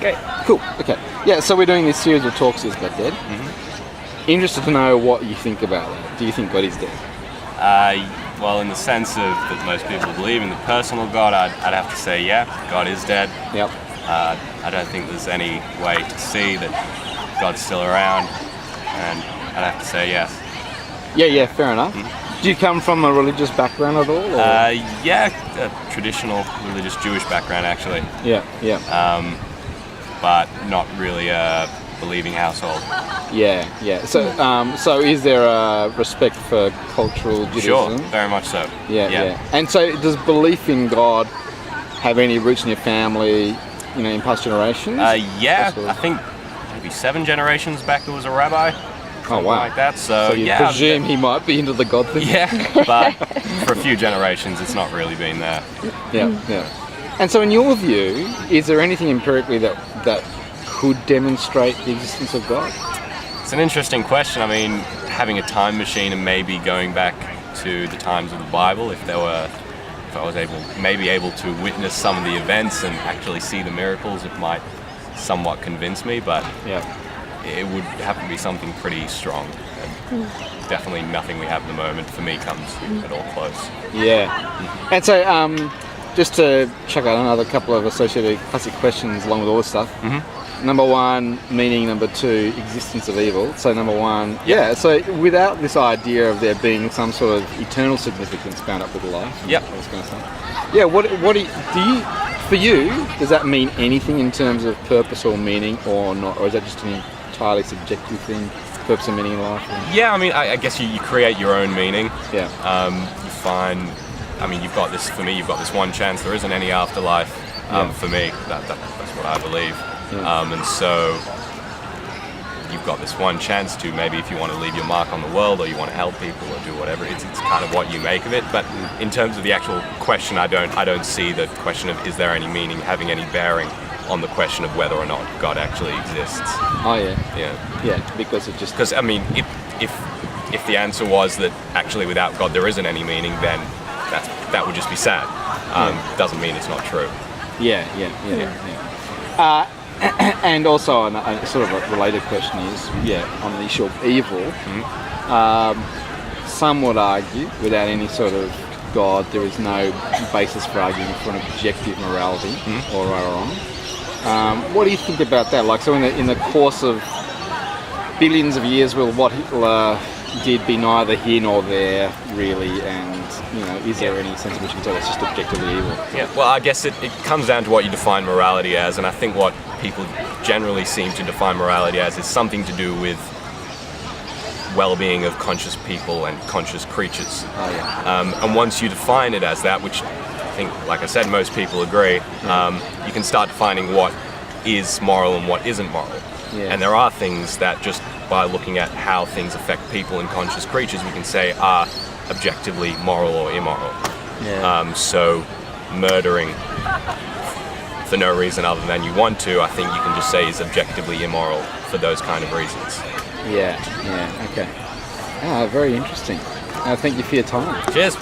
Okay, cool. Okay. Yeah, so we're doing this series of talks, Is God Dead? Interested to know what you think about that. Do you think God is dead? Well, in the sense of that most people believe in the personal God, I'd have to say, yeah, God is dead. Yep. I don't think there's any way to see that God's still around, and I'd have to say yes. Yeah, fair enough. Do you come from a religious background at all? Or? Yeah, a traditional religious Jewish background, actually. Yeah. But not really a believing household. Yeah. So is there a respect for cultural Judaism? Sure, very much so. Yeah. And so does belief in God have any roots in your family, in past generations? Yeah, I think maybe 7 generations back there was a rabbi. Oh, wow. Like that. So you presume he might be into the God thing? Yeah, but for a few generations it's not really been there. Yeah. And so in your view, is there anything empirically that could demonstrate the existence of God? It's an interesting question. I mean, having a time machine and maybe going back to the times of the Bible, if I was able to witness some of the events and actually see the miracles, it might somewhat convince me, but it would have to be something pretty strong. And definitely nothing we have at the moment for me comes at all close. Yeah. And so just to check out another couple of associated classic questions along with all this stuff. Number 1, meaning. Number 2, existence of evil. So number 1, so without this idea of there being some sort of eternal significance bound up with life. Yep. I was going to say. Yeah, what do you, for you, does that mean anything in terms of purpose or meaning or not? Or is that just an entirely subjective thing, purpose and meaning in life? Yeah, I mean, I guess you create your own meaning. Yeah. You find, you've got this one chance, there isn't any afterlife. For me, that's what I believe. And so you've got this one chance to, maybe if you want to leave your mark on the world or you want to help people or do whatever, it's kind of what you make of it. But in terms of the actual question, I don't see the question of is there any meaning having any bearing on the question of whether or not God actually exists. Oh yeah, because it just... Because if the answer was that actually without God there isn't any meaning, then that would just be sad. Doesn't mean it's not true. Yeah. And also, a sort of a related question is, on the issue of evil, some would argue, without any sort of God, there is no basis for arguing for an objective morality, or right or wrong. What do you think about that? Like, so in the course of billions of years, what Hitler did be neither here nor there, really, and is there any sense in which you can tell it's just objectively evil? Yeah, well, I guess it comes down to what you define morality as, and I think what people generally seem to define morality as is something to do with well-being of conscious people and conscious creatures. And once you define it as that, which I think, like I said, most people agree, you can start defining what is moral and what isn't moral. And there are things that just by looking at how things affect people and conscious creatures, we can say are objectively moral or immoral. So murdering for no reason other than you want to, I think you can just say is objectively immoral for those kind of reasons. Okay. Very interesting. Thank you for your time. Cheers.